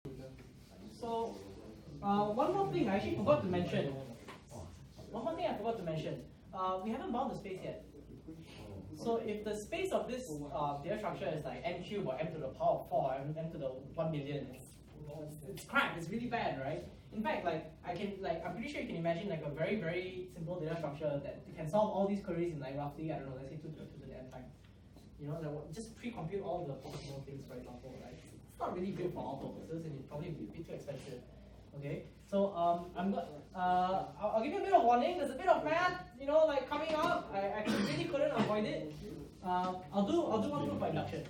So, one more thing I actually forgot to mention. One more thing I forgot to mention. We haven't bound the space yet. So if the space of this data structure is like m cubed or m to the power of 4, m to the 1 million, it's crap. It's really bad, right? In fact, I'm pretty sure you can imagine like a very, very simple data structure that can solve all these queries in like roughly, I don't know, let's say 2 to the n time. You know, that will just pre-compute all the possible things, for example, right? It's not really good for our purposes, and it probably be a bit too expensive. Okay, so I'll give you a bit of warning. There's a bit of math, you know, like coming up. I really couldn't avoid it. I'll do one proof by induction.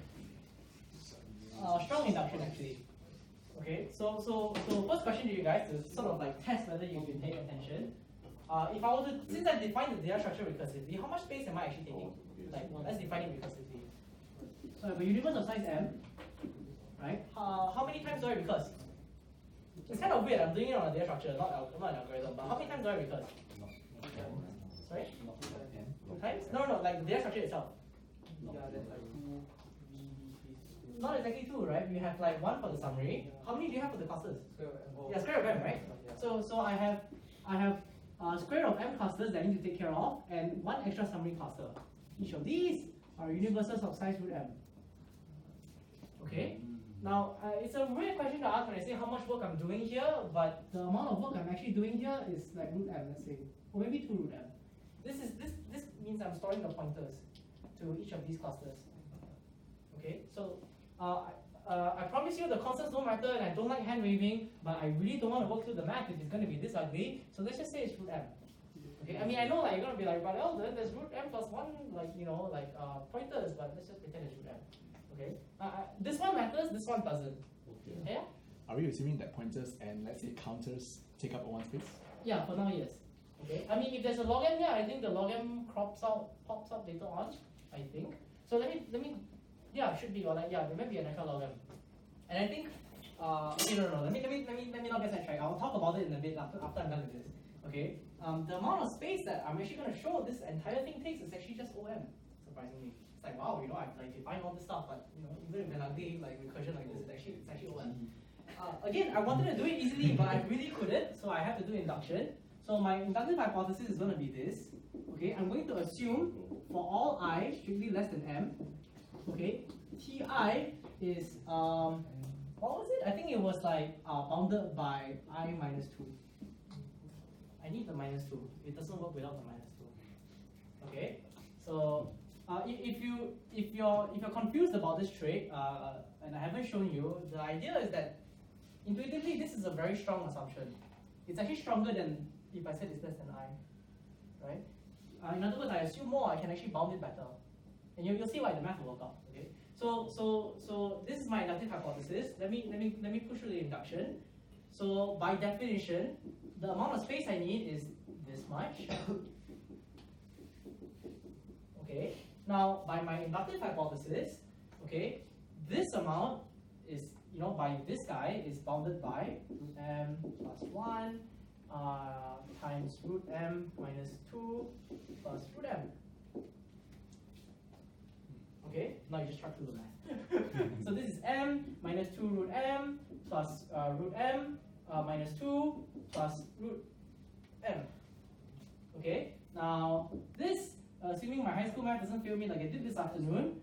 Strong induction, actually. Okay, so first question to you guys to sort of like test whether you've been paying attention. If I were to, since I defined the data structure recursively, how much space am I actually taking? Like, let's define it recursively. So I have a universe of size m, right? How many times do I recurse? It's kind of weird. I'm doing it on a data structure, not an algorithm. But how many times do I recurse? Sorry? 2 times? No, like the data structure itself. Not exactly 2, right? We have like 1 for the summary. How many do you have for the clusters? Yeah, square root of m, right? So I have square root of m clusters that I need to take care of, and 1 extra summary cluster. Each of these are universes of size root m. Okay. Now, it's a weird question to ask when I say how much work I'm doing here, but the amount of work I'm actually doing here is like root m, let's say, or maybe 2 root m. This means I'm storing the pointers to each of these clusters. Okay, so I promise you the constants don't matter, and I don't like hand waving, but I really don't want to work through the math if it's going to be this ugly. So let's just say it's root m. Okay, I mean I know like you're going to be like, but then there's root m plus 1 pointers, but let's just pretend it's root m. Okay. This one matters, this one doesn't. Okay. Yeah? Are we assuming that pointers and let's say counters take up one space? Yeah, for now, yes. Okay. I mean, if there's a log m here, I think the log m pops out later on. I think. So let me. Yeah, should be or like yeah, there might be an extra log m. And I think. Okay, no. Let me not get sidetracked. I'll talk about it in a bit after I'm done with this. Okay. The amount of space that I'm actually going to show this entire thing takes is actually just OM. Surprisingly. It's like wow, you know, I've like defined all this stuff, but you know, even with an ugly like recursion like this, it's actually OM. Again, I wanted to do it easily, but I really couldn't, so I have to do induction. So my inductive hypothesis is going to be this. Okay, I'm going to assume for all I strictly less than m. Okay, Ti is what was it? I think it was like bounded by I minus 2. I need the minus 2. It doesn't work without the minus 2. Okay, so. If you're confused about this trait, and I haven't shown you, the idea is that intuitively this is a very strong assumption. It's actually stronger than if I said it's less than I, right? In other words, I assume more, I can actually bound it better, and you'll see why the math will work out. Okay, so this is my inductive hypothesis. Let me push through the induction. So by definition, the amount of space I need is this much. Okay. Now, by my inductive hypothesis, okay, this amount is, you know, by this guy is bounded by root m plus 1 times root m minus 2 plus root m. Okay, now you just try to do the math. So this is m minus 2 root m plus root m minus 2 plus root m. Okay, now this, assuming my high school math doesn't fail me like I did this afternoon,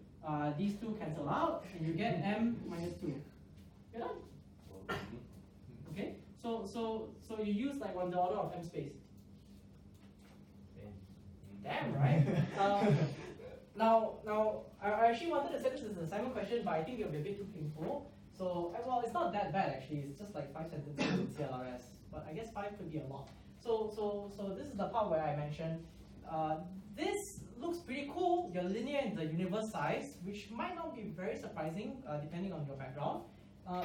these two cancel out, and you get m minus 2. You're done. Okay, so you use like on the order of m space. Damn, right? Now, I actually wanted to set this as an assignment question, but I think it'll be a bit too painful. So, well, it's not that bad actually. It's just like 5 sentences in CLRS, but I guess 5 could be a lot. So this is the part where I mentioned. This looks pretty cool. You're linear in the universe size, which might not be very surprising depending on your background.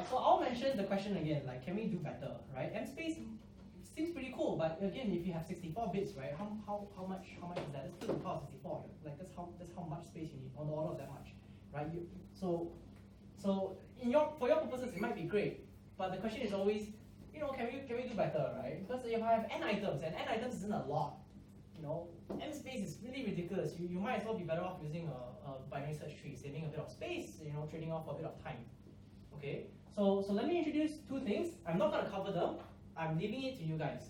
So I'll mention the question again, like, can we do better, right? M space seems pretty cool, but again, if you have 64 bits, right, how much is that? It's to the power of 64. Like that's how much space you need, on the order of that much, right? So for your purposes, it might be great, but the question is always, you know, can we do better, right? Because if I have n items, and n items isn't a lot. You know, M space is really ridiculous. You might as well be better off using a binary search tree, saving a bit of space, you know, trading off a bit of time. Okay, So let me introduce two things. I'm not going to cover them. I'm leaving it to you guys,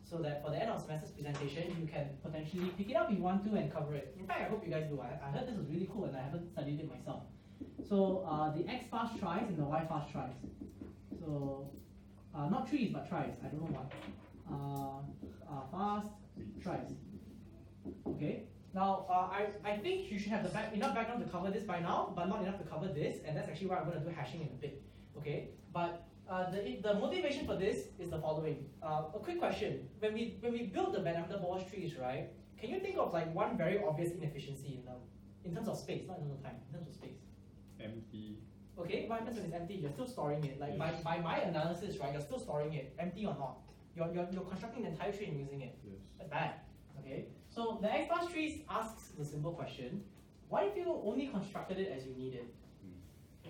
so that for the end of semester's presentation, you can potentially pick it up if you want to and cover it. In fact, I hope you guys do. I heard this was really cool and I haven't studied it myself. So the X fast tries and the Y fast tries. So not trees but tries. I don't know why. Fast tries. Okay. Now I think you should have enough background to cover this by now, but not enough to cover this, and that's actually why I'm going to do hashing in a bit. Okay. But the motivation for this is the following. A quick question: when we build the Emde Boas trees, right? Can you think of like one very obvious inefficiency in terms of space, not in terms of time, in terms of space? Empty. Okay, what happens when it's empty? You're still storing it. Like by my analysis, right? You're still storing it, empty or not. You're constructing the entire tree and using it. Yes. That's bad. Okay. So the X fast trees asks the simple question: what if you only constructed it as you needed?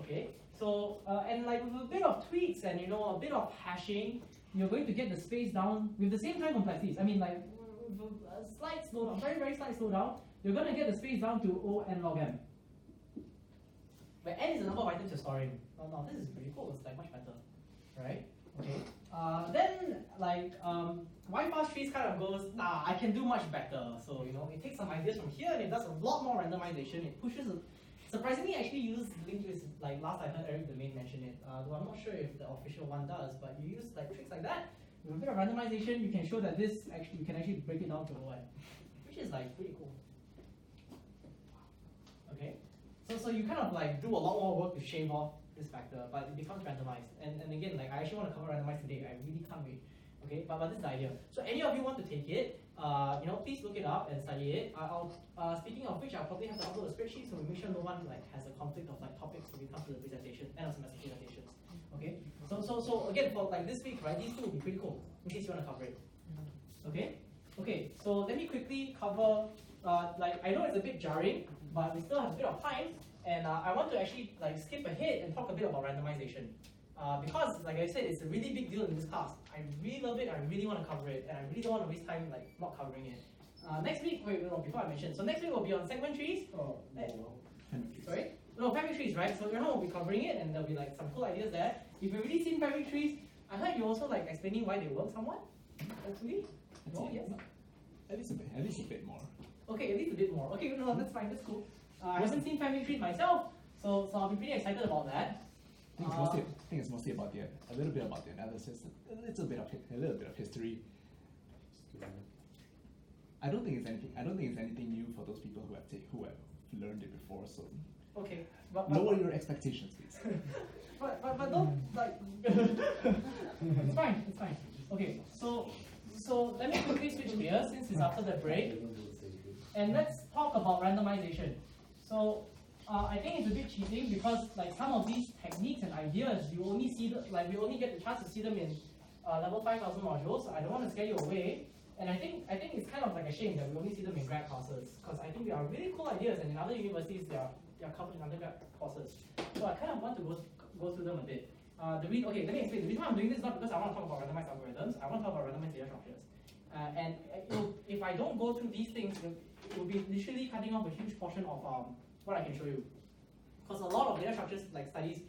Okay. So and like with a bit of tweaks and a bit of hashing, you're going to get the space down with the same time complexities. I mean, like a slight slowdown, very slight slowdown, you're going to get the space down to O n log m. Where n is the number of items you're storing. Now this is pretty cool. It's like much better, right? Okay. Then like Y fast trees kind of goes, nah, I can do much better. So it takes some ideas from here and it does a lot more randomization. It pushes. Surprisingly, actually uses linked lists. Like last I heard Eric the main mention it. Though I'm not sure if the official one does, but you use like tricks like that. With a bit of randomization, you can show that you can actually break it down to O n, which is like pretty cool. Okay. So you kind of like do a lot more work to shave off this factor, but it becomes randomized. And again, like I actually want to cover randomized today. I really can't wait. Okay, but this is the idea. So any of you want to take it, please look it up and study it. Speaking of which, I'll probably have to upload a spreadsheet so we make sure no one like has a conflict of like topics when we come to the presentation, end of semester presentations. Okay. So again, for like this week, right? These two will be pretty cool in case you want to cover it. Okay. Okay. So let me quickly cover. Like I know it's a bit jarring, but we still have a bit of time, and I want to actually like skip ahead and talk a bit about randomization. Because, like I said, it's a really big deal in this class. I really love it, I really want to cover it, and I really don't want to waste time like not covering it. Next week, before I mention, so next week will be on segment trees. Sorry? No, family trees, right? So we'll be covering it, and there'll be like some cool ideas there. If you've already seen family trees, I heard you also like explaining why they work somewhat. Hopefully? No? Yes? At least a bit more. Okay, at least a bit more. Okay, no, that's fine, that's cool. I haven't seen family trees myself, so I'll be pretty excited about that. I think it's mostly about a little bit about the analysis, a little bit of history. I don't think it's anything new for those people who have learned it before. So okay, but lower your expectations, please. but don't like. It's fine. Okay, so let me quickly switch gears since it's after the break, and let's talk about randomization. So. I think it's a bit cheating because like some of these techniques and ideas we only get the chance to see them in level 5000 modules. I don't want to scare you away, and I think it's kind of like a shame that we only see them in grad courses because I think they are really cool ideas, and in other universities they are covered in undergrad courses. So I kind of want to go through them a bit. Let me explain. The reason why I'm doing this is not because I want to talk about randomized algorithms. I want to talk about randomized data structures. And if I don't go through these things, it will be literally cutting off a huge portion of what I can show you. Because a lot of data structures like studies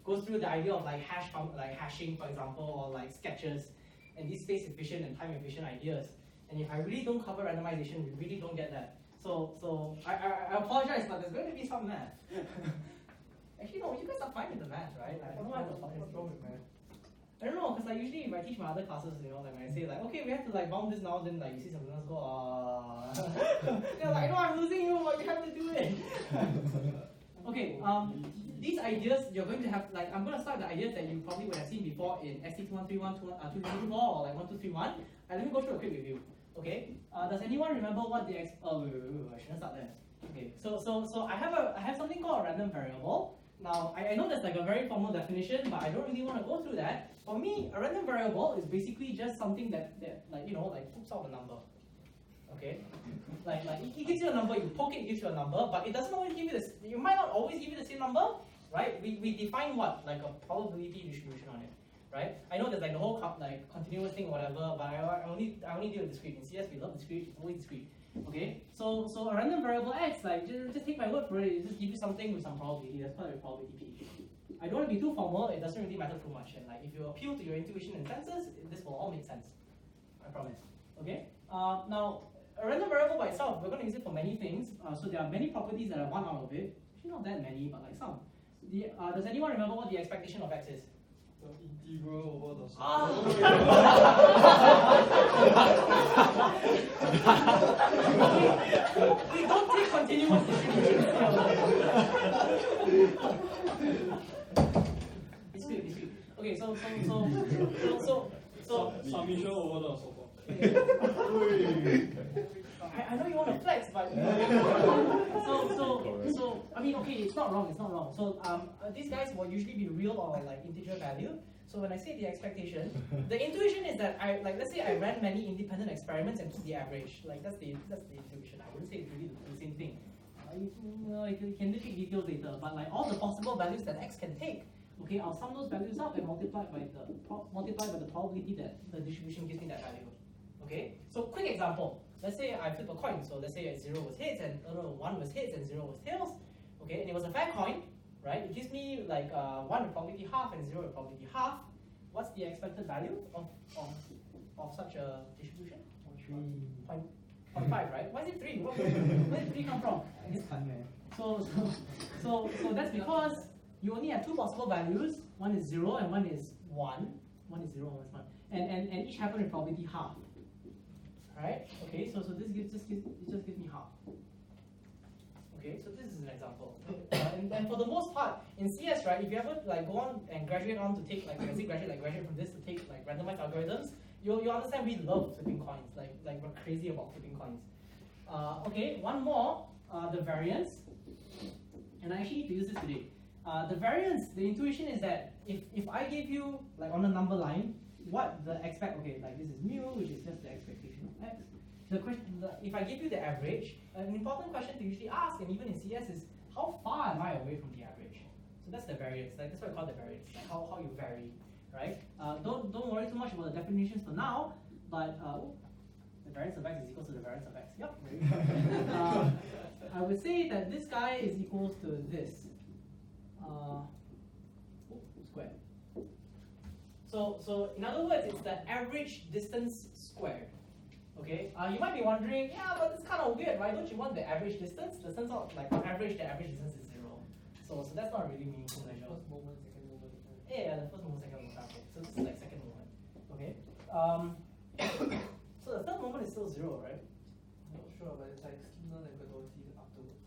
goes through the idea of like hashing, for example, or like sketches, and these space efficient and time efficient ideas. And if I really don't cover randomization, we really don't get that. So I apologize, but there's going to be some math. Actually, no, you guys are fine with the math, right? I don't know what's wrong with math. I don't know, because like usually if I teach my other classes, like when I say like, okay, we have to like bound this now, then like you see some students go, they're like, no, I'm losing you, but we have to do it. Okay, these ideas you're going to have like I'm going to start the ideas that you probably would have seen before in ST2131, 2224, or like 1231. And let me go through a quick review. Okay, does anyone remember what the I shouldn't start there. Okay, so I have something called a random variable. Now I know that's like a very formal definition, but I don't really want to go through that. For me, a random variable is basically just something that like poops out a number. Okay, like it gives you a number, you poke it gives you a number, but it doesn't always give you this. You might not always give you the same number, right? We define what like a probability distribution on it, right? I know there's like the whole like continuous thing or whatever, but I only deal with discrete. In CS we love discrete, it's always discrete. Okay, so a random variable x, like just take my word for it, it just give you something with some probability. That's called a probability P. I don't want to be too formal, it doesn't really matter too much. And like if you appeal to your intuition and senses, this will all make sense. I promise. Okay? Now, a random variable by itself, we're going to use it for many things. So there are many properties that I want out of it. Actually, not that many, but like some. Does anyone remember what the expectation of x is? The integral over the we don't take continuous distributions. It's sweet. Okay, so summation over the so I know you want to flex, but so I mean, okay, it's not wrong. So these guys will usually be real or like integer value. So when I say the expectation, the intuition is that let's say I ran many independent experiments and took the average. Like that's the intuition. I wouldn't say it's really the same thing. You can look at details later, but like all the possible values that x can take. Okay, I'll sum those values up and multiply by the probability that the distribution gives me that value. Okay, so quick example. Let's say I flip a coin. So let's say 0 was heads and 1 was heads and 0 was tails. Okay, and it was a fair coin, right? It gives me like 1 with probability half and 0 with probability half. What's the expected value of such a distribution? 0.5, right? Why is it 3? Where did 3 come from? So that's because you only have two possible values. One is 0 and one is 1. One is 0 and one is 1. And each happen with probability half. Right? Okay, so this just gives me half. Okay, so this is an example. And for the most part, in CS, right, if you ever like go on and graduate on to take like graduate from this to take like randomized algorithms, you'll understand we love flipping coins. Like we're crazy about flipping coins. Okay, one more, the variance. And I actually need to use this today. The variance, the intuition is that if I give you like on a number line, what the okay, like this is mu, which is just the expectation of x. The question, if I give you the average, an important question to usually ask, and even in CS, is how far am I away from the average? So that's the variance. Like that's what I call the variance. Like how you vary, right? Don't worry too much about the definitions for now, but the variance of x is equal to the variance of x. Yep. I would say that this guy is equals to this. Square. So in other words, it's the average distance squared. Okay. You might be wondering, yeah, but it's kind of weird. Why don't you want the average distance? The turns out, like on average, the average distance is 0. So that's not really meaningful measure. first moment, second moment. Yeah, the first moment, second moment. Okay. So this is like second moment. Okay. So the third moment is still 0, right? I'm not sure, but it's like similar methodology afterwards.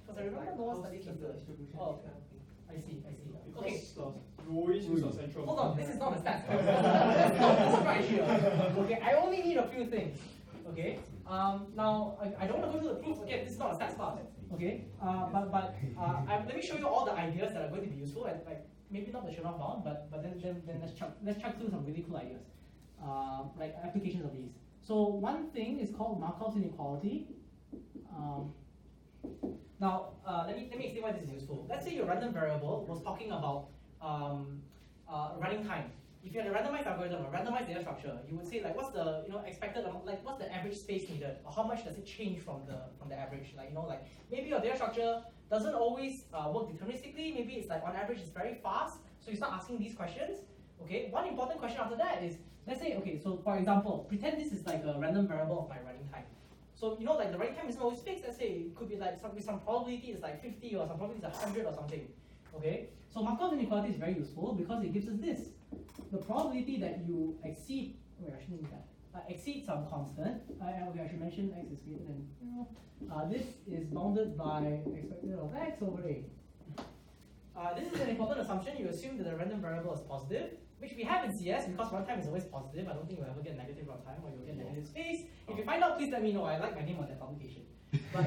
Because I remember no one studied the the distribution. Oh, this kind of thing. I see. Okay. Okay. You always use a central. Hold on, this is not a stats class. That's not issue. Okay, I only need a few things. Okay. Now I don't want to go through the proof again. This is not a stats class. Okay. Let me show you all the ideas that are going to be useful and like maybe not the shut-off bound, but then let's chuck through some really cool ideas, like applications of these. So one thing is called Markov's inequality. Now let me explain why this is useful. Let's say your random variable was talking about running time. If you had a randomized algorithm, a randomized data structure, you would say like what's the expected like what's the average space needed, or how much does it change from the average? Like like maybe your data structure doesn't always work deterministically. Maybe it's like on average it's very fast. So you start asking these questions. Okay. One important question after that is, let's say so for example, pretend this is like a random variable of my running time. So like the running time isn't always fixed. Let's say it could be like some probability is like 50 or some probability is 100 or something. Okay. So Markov's inequality is very useful because it gives us this. The probability that you exceed, I shouldn't need that, exceed some constant, I should mention x is greater than 0. This is bounded by expected of x over a. This is an important assumption. You assume that the random variable is positive, which we have in CS because runtime is always positive. I don't think we'll ever get negative runtime or you'll get negative space. If you find out, please let me know. I like my name on that publication. But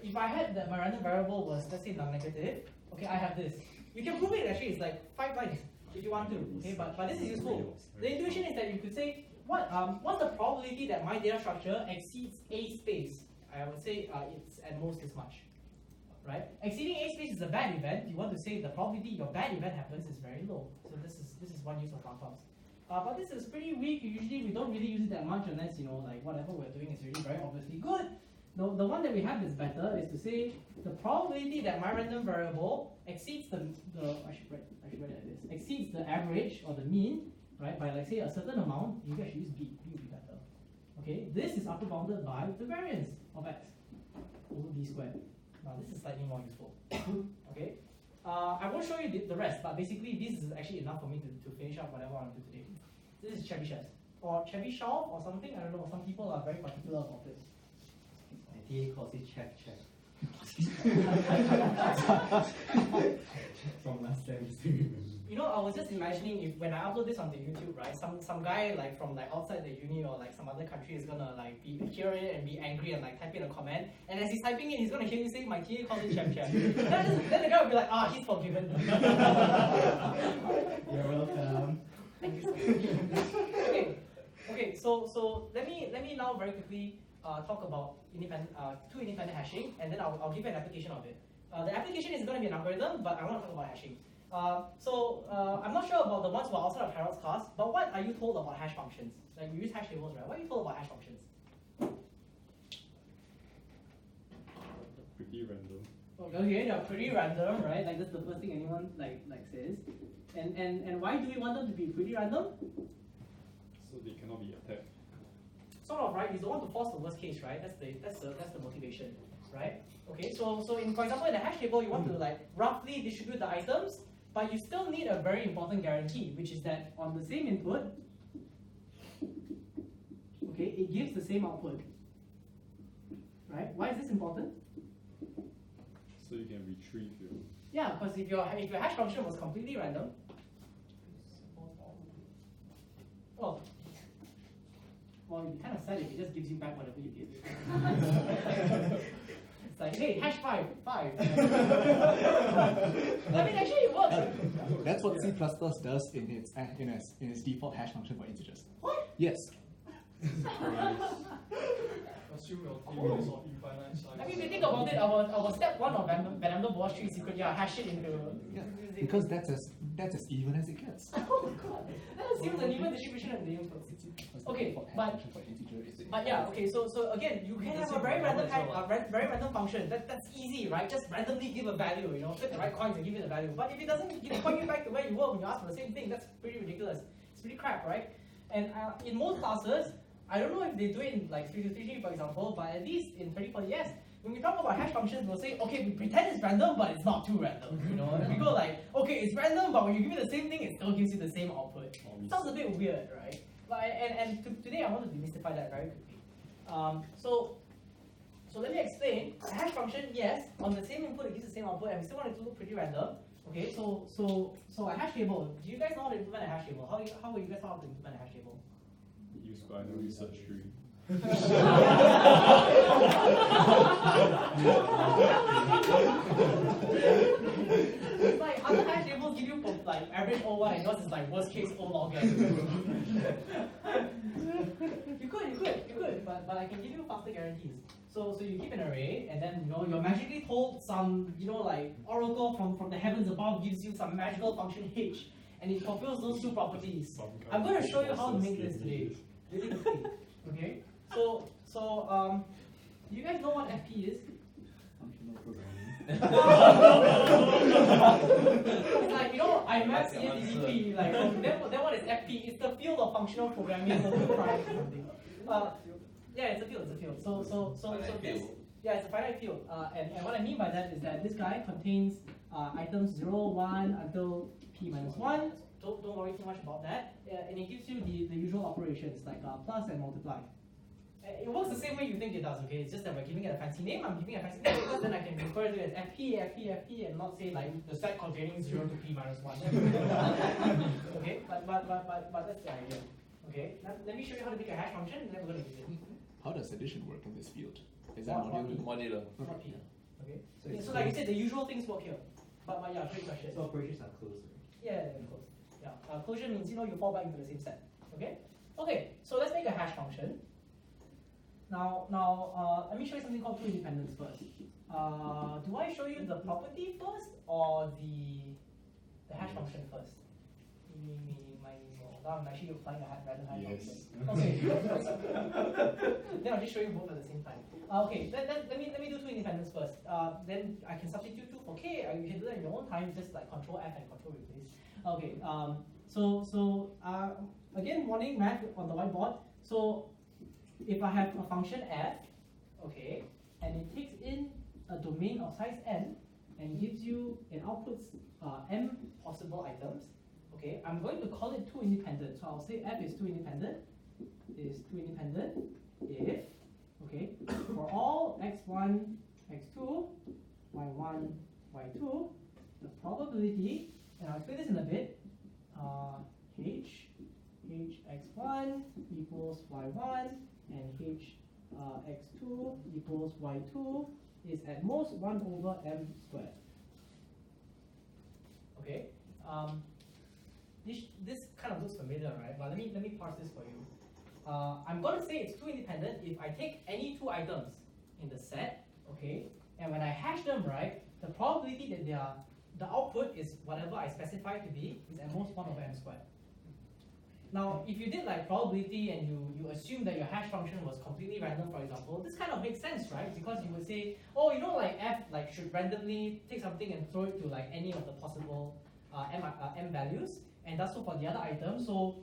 if I had that my random variable was, let's say, non-negative, okay, I have this. You can prove it actually, it's like 5 lines if you want to. Okay, but this is useful. The intuition is that you could say, what's the probability that my data structure exceeds A space? I would say it's at most this much. Right? Exceeding A space is a bad event. You want to say the probability your bad event happens is very low. So this is one use of Markov's. But this is pretty weak. Usually we don't really use it that much unless like whatever we're doing is really very obviously good. The one that we have is better is to say the probability that my random variable exceeds I should write it like this, exceeds the average or the mean, right, by like say a certain amount, you guys should use B. B will be better. Okay, this is upper bounded by the variance of x over b squared. Now this is slightly more useful. Okay, I won't show you the rest, but basically this is actually enough for me to finish up whatever I want to do today. This is Chebyshev or Chebyshev or something. I don't know. Some people are very particular about this. My TA calls it check. From last time, You know, I was just imagining if when I upload this onto YouTube, right, some guy like from like outside the uni or like some other country is gonna like hear it and be angry and like type in a comment, and as he's typing it, he's gonna hear you say my TA calls it Chef. then the guy will be like, he's forgiven. You're welcome. Thank you so much. Okay. So let me now very quickly talk about two independent hashing, and then I'll give you an application of it. The application is going to be an algorithm, but I want to talk about hashing. I'm not sure about the ones who are outside of Harold's class, but what are you told about hash functions? Like we use hash tables, right? What are you told about hash functions? Pretty random. Okay, they're pretty random, right? Like that's the first thing anyone like says. And why do we want them to be pretty random? So they cannot be attacked. Sort of, right? You don't want to force the worst case, right? That's the motivation, right? Okay, so for example, in a hash table, you want to like roughly distribute the items, but you still need a very important guarantee, which is that on the same input, okay, it gives the same output, right? Why is this important? So you can retrieve your. Yeah, because if your hash function was completely random, well, you kind of said it just gives you back whatever you give. It's like, hey, hash 5. I mean, actually it works. That's what C++ does in its default hash function for integers. What? Yes. Assume your table is of infinite size. I mean, if you think about it, our step 1 of Emde Boas tree secret, hash it into. Yeah, because that's as even as it gets. Oh god, that assumes an even distribution of the inputs. Okay, but yeah, okay. So again, you can have a very random function. That's easy, right? Just randomly give a value, flip the right coins and give it a value. But if it doesn't point you back to where you were when you asked for the same thing, that's pretty ridiculous. It's pretty crap, right? And in most classes, I don't know if they do it in like 3-3, for example, but at least in 30-40s, when we talk about hash functions, we'll say, okay, we pretend it's random, but it's not too random. And we go like, okay, it's random, but when you give it the same thing, it still gives you the same output. Sounds a bit weird, right? But today I want to demystify that very quickly. So let me explain. A hash function, yes, on the same input it gives the same output, and we still want it to look pretty random. Okay, so a hash table. Do you guys know how to implement a hash table? How will you guys know how to implement a hash table? Use binary search tree. It's like other hash tables give you like average O1 and yours is like worst case O log n. You could, but I can give you faster guarantees. So you keep an array, and then you're magically told some like oracle from the heavens above gives you some magical function h, and it fulfills those two properties. I'm going to show you how to make this today, really quickly. Okay. So do you guys know what FP is? Functional programming. It's like I mapped CADDP, like then what is FP? It's the field of functional programming over prime or something. Yeah, it's a field. So this, yeah, it's a finite field. And what I mean by that is that this guy contains items 0, 1 until p minus 1. Don't worry too much about that. And it gives you the usual operations like plus and multiply. It works the same way you think it does, okay? It's just that we're giving it a fancy name. I'm giving it a fancy name because then I can refer to it as FP, and not say like the set containing 0 to p minus 1. Okay, but that's the idea. Okay, now, let me show you how to make a hash function, and then we're going to use it. How does addition work in this field? Is that modular? Not P. Okay. So like you said, the usual things work here. But yeah, great question. So operations are closed. Yeah, they're closed. Yeah, closure means you fall back into the same set. Okay. Okay. So let's make a hash function. Now, let me show you something called two independence first. Do I show you the property first or the hash function first? now I'm actually applying a random hash Yes. function. Okay. Then I'll just show you both at the same time. Okay, let me do two independents first. Then I can substitute 2 for k. You can do that in your own time, just like control F and control replace. Okay. Again, morning math on the whiteboard. So if I have a function f, okay, and it takes in a domain of size n and gives you and outputs m possible items, okay, I'm going to call it 2 independent. So I'll say f is 2 independent, if, okay, for all x1, x2, y1, y2, the probability, and I'll explain this in a bit, hx1 equals y1 and x2 equals y2 is at most 1 over m squared. Okay, this kind of looks familiar, right? But let me parse this for you. I'm going to say it's 2 independent if I take any 2 items in the set, okay, and when I hash them, right, the probability that the output is whatever I specify to be is at most 1 over m squared. Now, if you did like probability and you assume that your hash function was completely random, for example, this kind of makes sense, right? Because you would say, oh, you know, like f like should randomly take something and throw it to like any of the possible m values, and that's so for the other items. So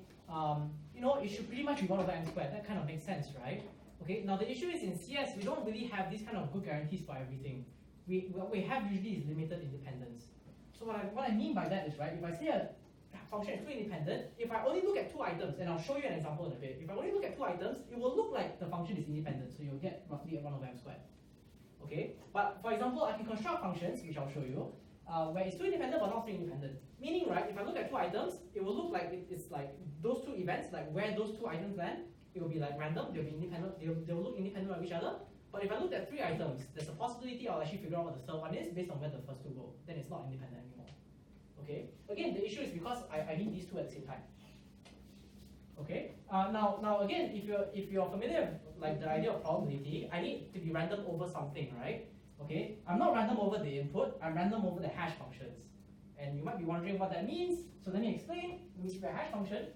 you know, it should pretty much be 1 over m squared. That kind of makes sense, right? Okay. Now the issue is in CS we don't really have these kind of good guarantees for everything. What we have usually is limited independence. So what I mean by that is, right, if I say a function is 2 independent, if I only look at 2 items, and I'll show you an example in a bit, if I only look at 2 items, it will look like the function is independent, so you'll get roughly 1 over m squared. Okay, but for example, I can construct functions, which I'll show you, where it's 2 independent but not 3 independent. Meaning, right, if I look at 2 items, it will look like it's like those 2 events, like where those 2 items land, it will be like random, they'll be independent, they'll look independent of each other. But if I look at 3 items, there's a possibility I'll actually figure out what the third one is based on where the first 2 go. Then it's not independent anymore. Okay. Again, the issue is because I need these 2 at the same time. Okay. Now again, if you're familiar with like the idea of probability, I need to be random over something, right? Okay. I'm not random over the input. I'm random over the hash functions. And you might be wondering what that means. So let me explain. Let me see a hash function.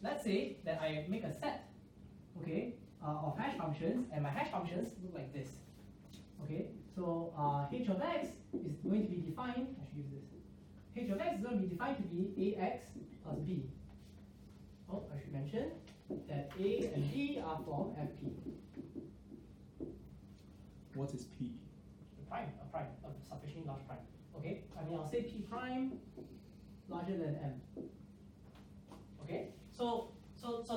Let's say that I make a set, okay, of hash functions, and my hash functions look like this. Okay. So h of x is going to be defined, I should use this. H of x is going to be defined to be ax plus b. Oh, I should mention that a and b are from fp. What is P? A sufficiently large prime. Okay, I mean I'll say p prime larger than m. Okay, so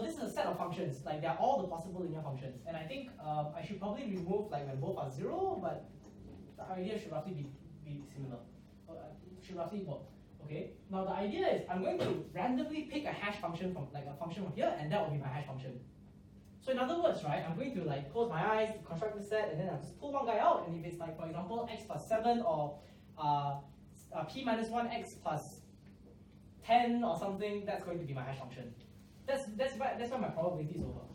this is a set of functions, like they're all the possible linear functions, and I think I should probably remove like when both are 0, but the idea should roughly be similar. Should roughly equal. Okay. Now the idea is I'm going to randomly pick a hash function from like a function from here, and that will be my hash function. So in other words, right, I'm going to like close my eyes, construct the set, and then I'll just pull one guy out, and if it's like, for example, x plus 7 or p minus 1 x plus 10 or something, that's going to be my hash function. That's why my probability is over.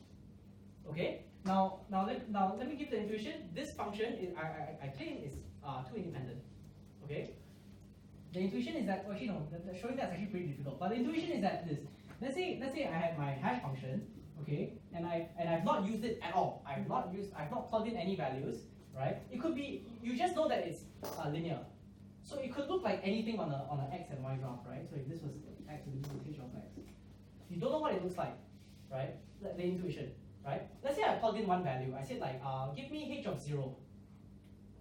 Okay. Now let me give the intuition. This function is I claim is 2 independent. Okay. The intuition is that, well, actually no, showing that's actually pretty difficult. But the intuition is that this. Let's say I have my hash function, okay, and I've not used it at all. I've not plugged in any values, right? It could be, you just know that it's linear. So it could look like anything on an x and y graph, right? So if this was x and this was h of x, you don't know what it looks like, right? The intuition, right? Let's say I plugged in one value. I said like, give me h of 0,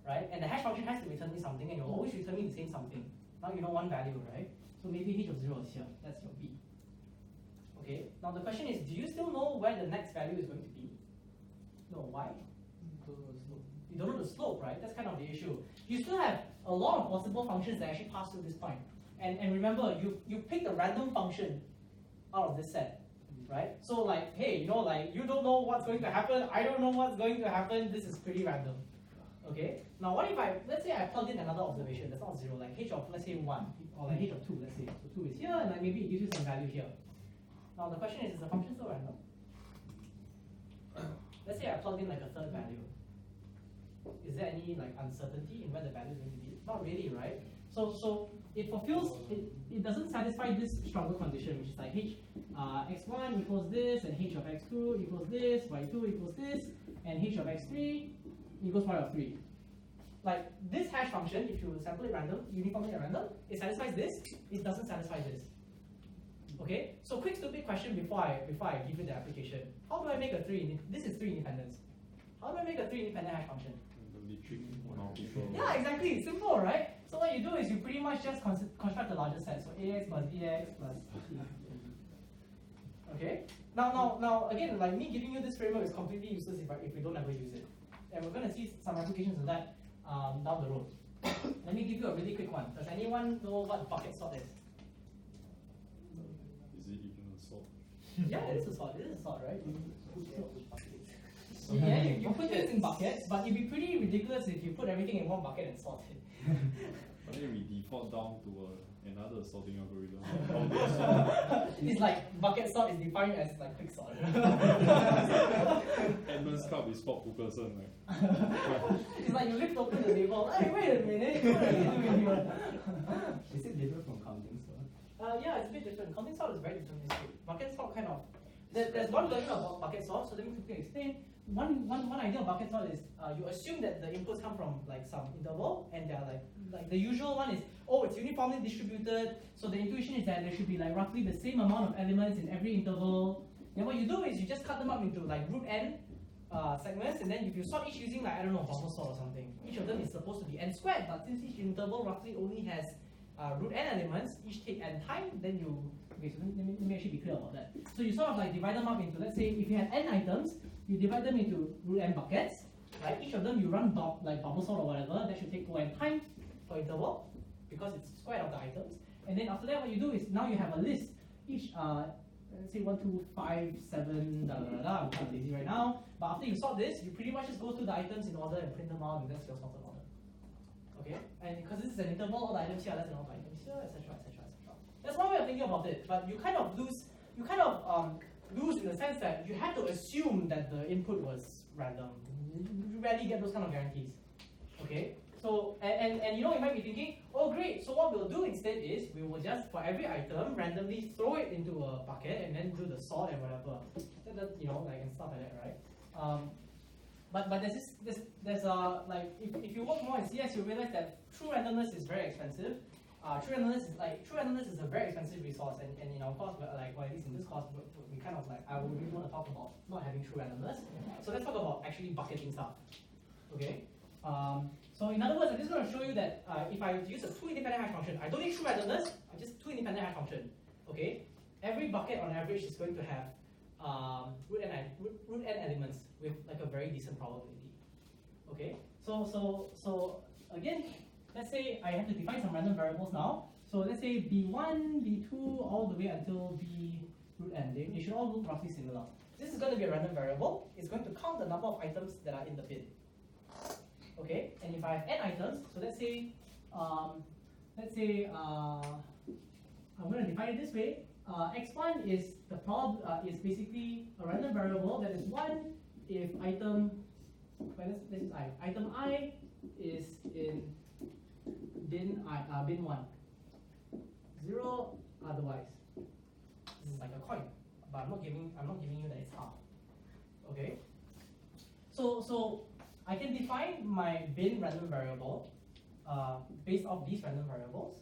right? And the hash function has to return me something, and you'll always return me the same something. Now you know one value, right? So maybe h of 0 is here. That's your b. Okay. Now the question is, do you still know where the next value is going to be? No. Why? You don't know the slope, right? That's kind of the issue. You still have a lot of possible functions that actually pass through this point. And remember, you picked a random function out of this set, right? So like, hey, you know, like you don't know what's going to happen. I don't know what's going to happen. This is pretty random. Okay. Now what if let's say I plugged in another observation that's not 0, like h of, let's say 1, or like h of 2, let's say. So 2 is here, and like maybe it gives you some value here. Now the question is the function still random? Let's say I plugged in like a third value. Is there any like uncertainty in where the value is going to be? Not really, right? So it fulfills, it doesn't satisfy this stronger condition, which is like x1 equals this, and h of x2 equals this, y2 equals this, and h of x3 equals y of 3. Like this hash function, if you sample it uniformly at random, it satisfies this, it doesn't satisfy this. Okay, so quick stupid question before I give you the application. How do I make a this is 3 independence. How do I make a 3 independent hash function? Yeah, exactly. Simple, right? So what you do is you pretty much just construct a larger set. So ax plus bx plus t. Okay. Now again, like me giving you this framework is completely useless if we don't ever use it. And we're gonna see some applications of that down the road. Let me give you a really quick one. Does anyone know what bucket sort is? Is it even a sort? Yeah, it is a sort. It is a sort, right? Yeah, you put things in buckets, but it'd be pretty ridiculous if you put everything in one bucket and sort it. But then we default down to another sorting algorithm. It's like bucket sort is defined as like quick sort. Edmund's cup is for person, right? It's like you lift open the label. Hey, wait a minute, what are you doing here? Is it different from counting sort? Yeah, it's a bit different. Counting sort is very deterministic. Bucket sort kind of. There's one version of bucket sort, so let me quickly explain. One idea of bucket sort is you assume that the inputs come from like some interval, and they're like the usual one is, oh, it's uniformly distributed, so the intuition is that there should be like roughly the same amount of elements in every interval. Then what you do is you just cut them up into like root n segments, and then if you sort each using like, I don't know, bubble sort or something, each of them is supposed to be n squared, but since each interval roughly only has root n elements, each take n time, then you, okay, so let me actually be clear about that. So you sort of like divide them up into, let's say if you have n items, you divide them into root n buckets, right? Each of them you run like bubble sort or whatever, that should take O(n) time per interval, because it's squared of the items. And then after that, what you do is now you have a list, each let's say 1, 2, 5, 7, I'm kind of lazy right now. But after you sort this, you pretty much just go through the items in order and print them out, and that's your sorted order. Okay? And because this is an interval, all the items here are less than all the items here, etc., etc., etc. That's one way of thinking about it, but you kind of lose in the sense that you have to assume that the input was random. You rarely get those kind of guarantees. Okay? So, and you know, you might be thinking, oh great, so what we'll do instead is, we will just, for every item, randomly throw it into a bucket and then do the sort and whatever. You know, like, and stuff like that, right? But there's like, if you work more in CS, you realize that true randomness is very expensive. True randomness is a very expensive resource, and in our course, like, well, at least in this course, we kind of like, I would really want to talk about not having true randomness. So let's talk about actually bucketing stuff. Okay. So in other words, I'm just going to show you that if I use a 2 independent hash function, I don't need true randomness, I just 2 independent hash function. Okay. Every bucket on average is going to have root n elements with like a very decent probability. Okay. So again, let's say I have to define some random variables now. So let's say b1, b2, all the way until b root n. They should all look roughly similar. This is going to be a random variable. It's going to count the number of items that are in the bin. Okay, and if I have n items, so let's say I'm going to define it this way. X1 is is basically a random variable that is 1 if item, let's use I. Item I is in bin 1. 0 otherwise. This is like a coin, but I'm not giving you that it's half. Okay. So I can define my bin random variable based off these random variables.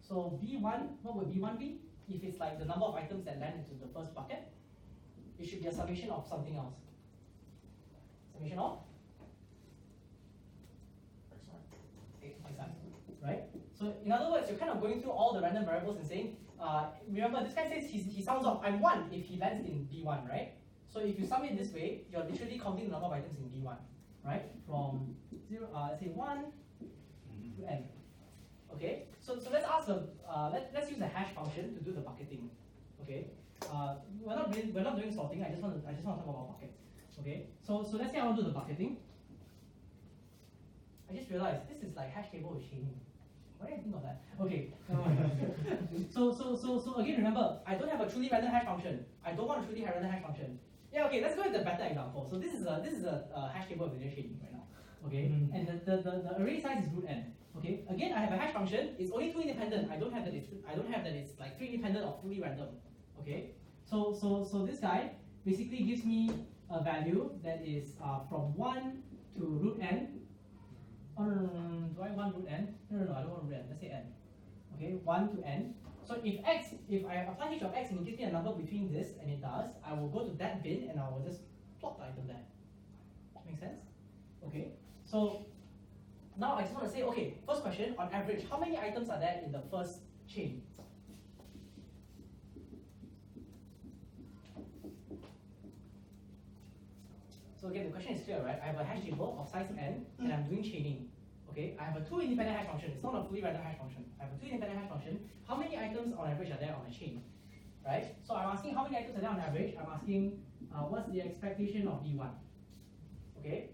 So B1, what would B1 be? If it's like the number of items that land into the first bucket, it should be a summation of something else. Summation of? Xi, right? So in other words, you're kind of going through all the random variables and saying, remember this guy says he sounds off, I'm 1 if he lands in B1, right? So if you sum it this way, you're literally counting the number of items in B1. Right? From 0, let's say 1 to n. Okay? So let's ask let's use a hash function to do the bucketing. Okay? We're not doing sorting, I just want to talk about buckets. Okay? So let's say I want to do the bucketing. I just realized this is like hash table with chaining. Why did I think of that? Okay. So again, remember, I don't have a truly random hash function. I don't want a truly random hash function. Yeah, okay, let's go with the better example. So this is a hash table of linear chaining right now. Okay, and the array size is root n. Okay, again I have a hash function. It's only 2 independent. I don't have that it's like 3 independent or fully random. Okay, so this guy basically gives me a value that is from 1 to root n. Oh no, do I want root n? No, I don't want root n. Let's say n. Okay, 1 to n. So if I apply h of x and it gives me a number between this, and it does, I will go to that bin and I will just plot the item there. Make sense? Okay. So now I just want to say, okay, first question, on average, how many items are there in the first chain? So again, the question is clear, right? I have a hash table of size n, and I'm doing chaining. Okay, I have a 2 independent hash function. It's not a fully random hash function. I have a 2 independent hash function. How many items on average are there on a chain? Right? So I'm asking how many items are there on average. I'm asking what's the expectation of V1? Okay,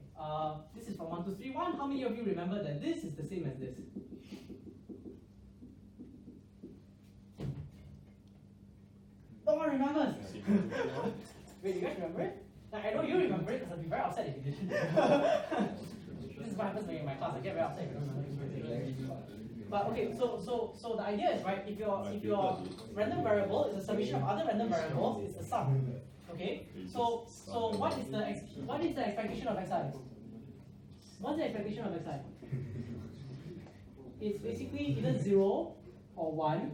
this is from 1 to 3, 1. How many of you remember that this is the same as this? No one remembers. Wait, you guys remember it? Like, I know you remember it because I'd be very upset if you didn't. This is what happens when you're in my class. I get very upset if you don't remember. But okay, so the idea is, right, if your random variable is a summation of other random variables, it's the sum. Okay? So what is the expectation of xi? What's the expectation of xi? It's basically either 0 or 1,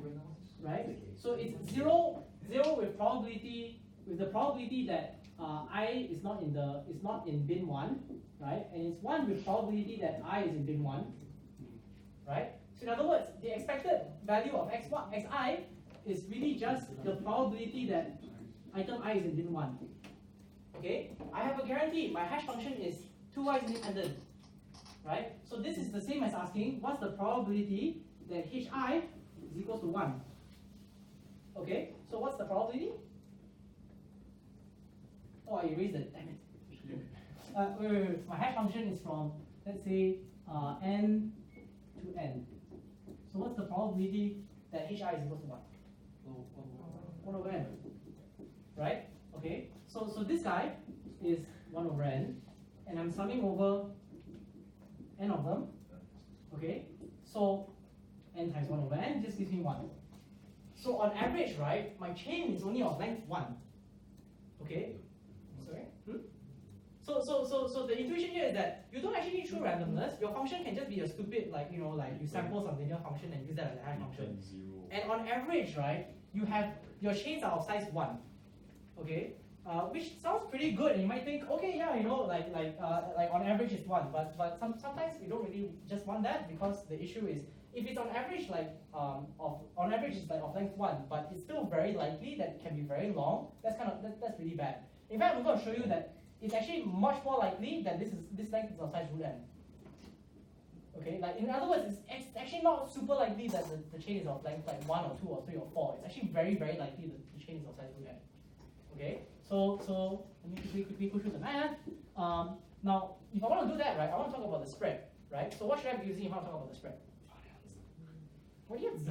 right? So it's 0 with the probability that I is not in bin 1, right? And it's 1 with probability that I is in bin 1, right? So in other words, the expected value of xi is really just the probability that item I is in bin 1. Okay? I have a guarantee. My hash function is 2y is independent, right? So this is the same as asking what's the probability that hi is equals to 1. Okay? So what's the probability? Oh, I erased it. Damn it. Wait. My hash function is from, let's say, n to n. So what's the probability that hi is equals to 1? 1 over n. Right? Okay. So this guy is 1 over n, and I'm summing over n of them. Okay. So n times 1 over n just gives me 1. So on average, right, my chain is only of length 1. Okay. Sorry. So the intuition here is that you don't actually need true randomness. Your function can just be a stupid, like you sample some linear function and use that as a hash function. And on average, right, you have your chains are of size 1. Okay, which sounds pretty good, and you might think, okay, yeah, like on average it's 1, but sometimes we don't really just want that, because the issue is if it's on average on average it's like of length 1, but it's still very likely that it can be very long. That's really bad. In fact, I'm going to show you that it's actually much more likely that this length is of size root n. Okay, like in other words, it's actually not super likely that the chain is of length like 1 or 2 or 3 or 4. It's actually very, very likely that the chain is of size root n. Okay, so let me quickly go through the math. Now, if I want to do that, right, I want to talk about the spread, right? So what should I be using if I want to talk about the spread? Variance.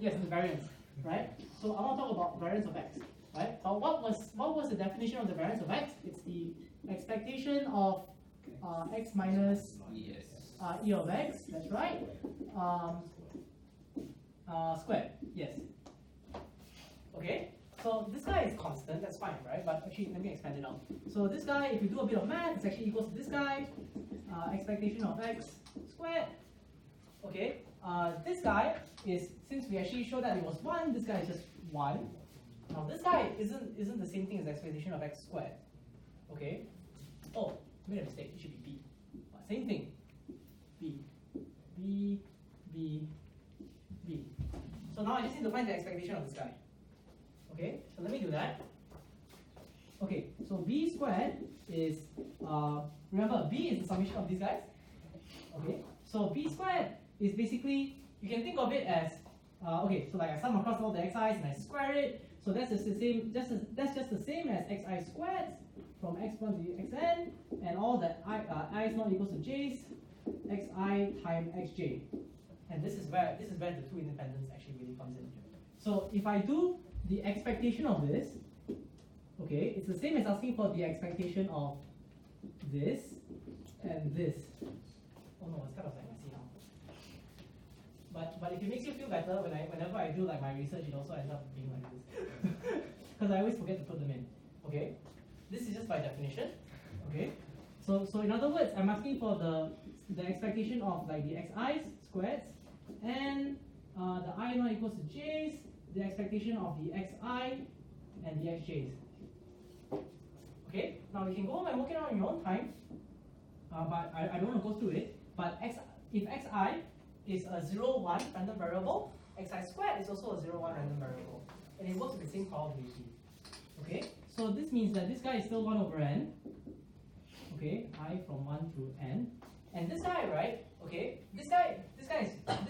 Yes, the variance, right? So I want to talk about variance of x, right? But what was the definition of the variance of x? It's the expectation of x minus e of x. That's right. Squared. Yes. Okay. So this guy is constant, that's fine, right? But actually, let me expand it out. So this guy, if you do a bit of math, it's actually equals to this guy, expectation of x squared. Okay, this guy is, since we actually showed that it was 1, this guy is just 1. Now this guy isn't the same thing as expectation of x squared. Okay. Oh, made a mistake. It should be b. Same thing. B. So now I just need to find the expectation of this guy. Okay, so let me do that. Okay, so b squared is, remember, b is the summation of these guys. Okay, so b squared is basically, you can think of it as, okay, so like I sum across all the xi's and I square it. So that's just the same, that's just the same as xi squared from x1 to xn, and all the I is not equals to j's, xi times xj. And this is where the two independence actually really comes in. So if I do the expectation of this, okay, it's the same as asking for the expectation of this, and this. Oh no, it's kind of like messy now. But if it makes you feel better, whenever I do like my research, it also ends up being like this. Because I always forget to put them in. Okay? This is just by definition. Okay? So in other words, I'm asking for the expectation of like the xi's squared and the I not equals to j's, the expectation of the xi and the xj's. Okay? Now you can go home and work it out in your own time. But I don't want to go through it. But if xi is a 0, 1 random variable, xi squared is also a 0, 1 random variable. And it works with the same probability. Okay? So this means that this guy is still 1 over n. Okay, I from 1 to n. And this guy, right? Okay, this guy, xi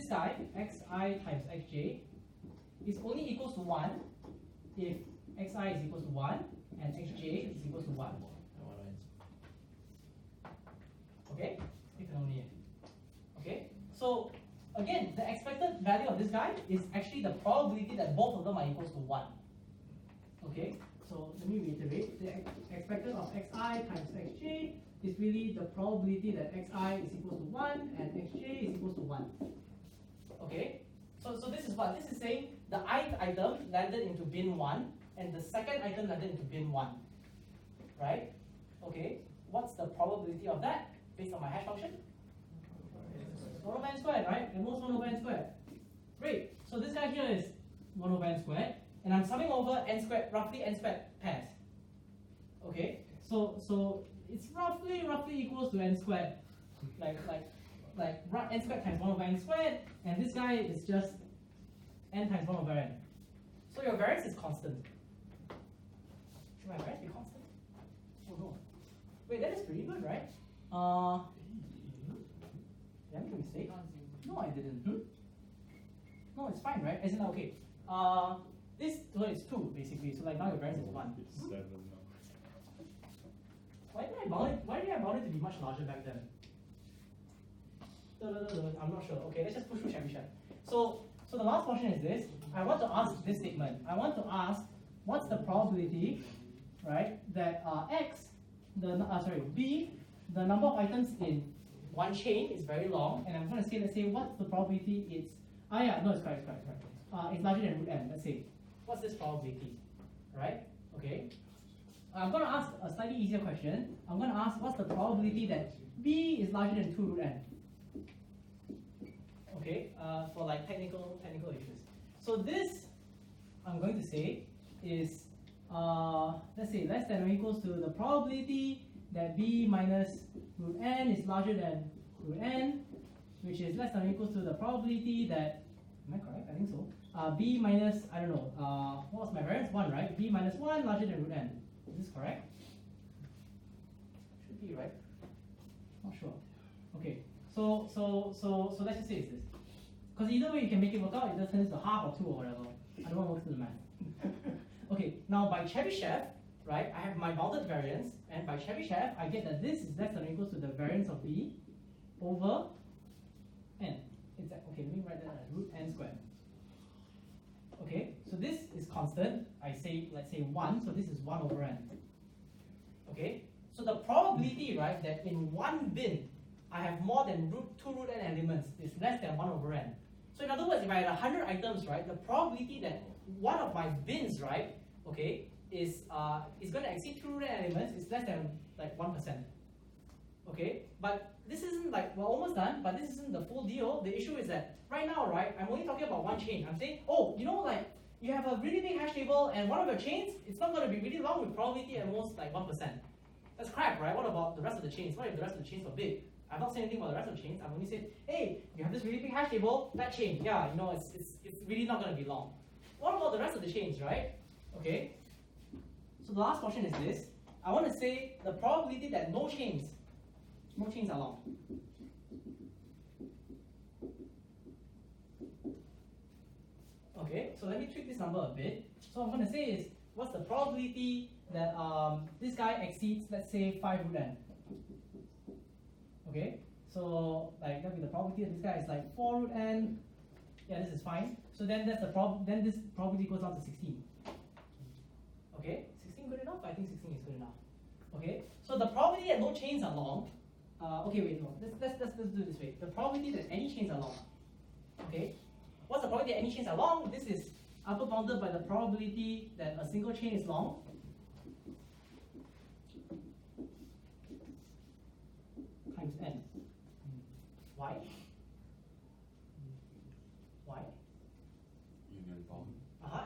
times xj is only equals to 1 if xi is equals to 1 and xj is equals to 1. Okay? If and only if. Okay? So again, the expected value of this guy is actually the probability that both of them are equals to 1. Okay? So let me reiterate. The expected of xi times xj is really the probability that xi is equals to 1 and xj is equals to 1. Okay? So this is what? This is saying the ith item landed into bin 1 and the second item landed into bin 1. Right? Okay? What's the probability of that based on my hash function? 1 over n squared, right? At most 1 over n squared. Great. So this guy here is 1 over n squared, and I'm summing over n squared, roughly n squared pairs. Okay. So it's roughly equals to n squared, like n squared times 1 over n squared, and this guy is just n times 1 over n. So your variance is constant. Should my variance be constant? Oh no. Wait, that is pretty good, right? Did I make a mistake? No, I didn't. No, it's fine, right? Isn't that okay? This one is 2 basically. So like now your variance is 1. It's 7 now. Why did I bound it to be much larger back then? I'm not sure. Okay, let's just push through Chebyshev. So the last portion is this. I want to ask this statement. I want to ask what's the probability, right, that B, the number of items in one chain is very long, and I'm going to say, let's say, what's the probability it's, it's correct. It's larger than root n, let's say. What's this probability, right? Okay. I'm going to ask a slightly easier question. I'm going to ask what's the probability that B is larger than 2 root n? Okay, for like technical issues. So this, I'm going to say, is, let's say, less than or equals to the probability that B minus root n is larger than root n, which is less than or equals to the probability that, am I correct? I think so. B minus, I don't know, what was my variance? 1, right? B minus 1 larger than root n. Is this correct? Should be, right? Not sure. Okay, so let's just say it's this. Because either way you can make it work out, it just turns to half or 2 or whatever. I don't want to work through the math. Okay, now by Chebyshev, right, I have my bounded variance, and by Chebyshev, I get that this is less than or equals to the variance of B over n. Okay, let me write that as root n squared. Okay, so this is constant. Let's say 1, so this is 1 over n. Okay, so the probability, right, that in one bin I have more than 2 root n elements is less than 1 over n. So in other words, if I had 100 items, right, the probability that one of my bins, right, okay, is going to exceed 2 root n elements is less than like 1%. Okay, but this isn't like, we're almost done, but this isn't the full deal. The issue is that right now, right, I'm only talking about one chain. I'm saying, oh, you know, like, you have a really big hash table and one of your chains, it's not going to be really long with probability at most like 1%. That's crap, right? What about the rest of the chains? What if the rest of the chains were big? I've not said anything about the rest of the chains. I've only said, hey, you have this really big hash table, that chain, yeah, you know, it's really not going to be long. What about the rest of the chains, right? Okay. So the last portion is this. I want to say the probability that no chains are long. Okay, so let me tweak this number a bit. So what I'm going to say is, what's the probability that this guy exceeds, let's say, 5 root n? Okay, so like that'll be the probability that this guy is like 4 root n. Yeah, this is fine. So then that's the then this probability goes down to 16. Okay, 16 good enough? I think 16 is good enough. Okay, so the probability that no chains are long okay, wait, no. Let's do it this way. The probability that any chains are long. Okay? What's the probability that any chains are long? This is upper bounded by the probability that a single chain is long. Times n. Why? Why? Union bound.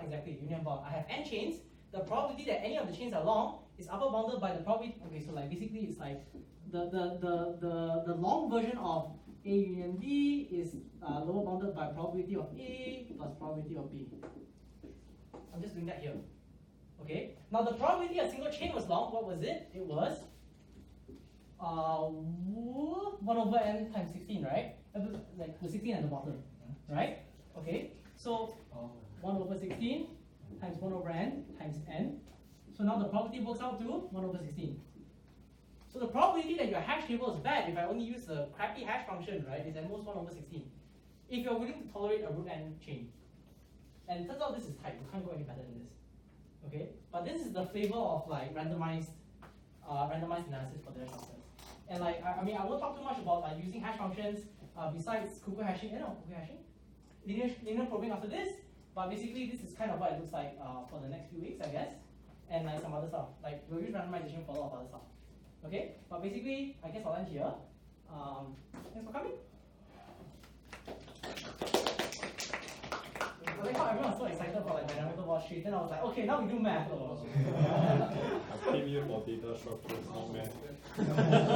Exactly, union bound. I have n chains. The probability that any of the chains are long is upper bounded by the probability. Okay, so like basically it's like the long version of A union B is lower bounded by probability of A plus probability of B. I'm just doing that here. Okay. Now the probability a single chain was long. What was it? It was 1 over n times 16, right? Like the 16 at the bottom, right? Okay. So 1 over 16 times 1 over n times n. So now the probability works out to 1 over 16. So the probability that your hash table is bad, if I only use the crappy hash function, right, is at most 1 over 16. If you're willing to tolerate a root n chain. And it turns out this is tight, you can't go any better than this. Okay? But this is the flavor of like randomized analysis for the rest of us. And like, I mean, I won't talk too much about like using hash functions besides cuckoo hashing, linear probing after this. But basically, this is kind of what it looks like for the next few weeks, I guess. And like some other stuff. Like, we'll use randomization for a lot of other stuff. Okay? But basically, I guess I'll end here. Thanks for coming. I like how everyone was so excited for like dynamical Boas trees. Then I was like, okay, now we do math. I came here for data structures, not math.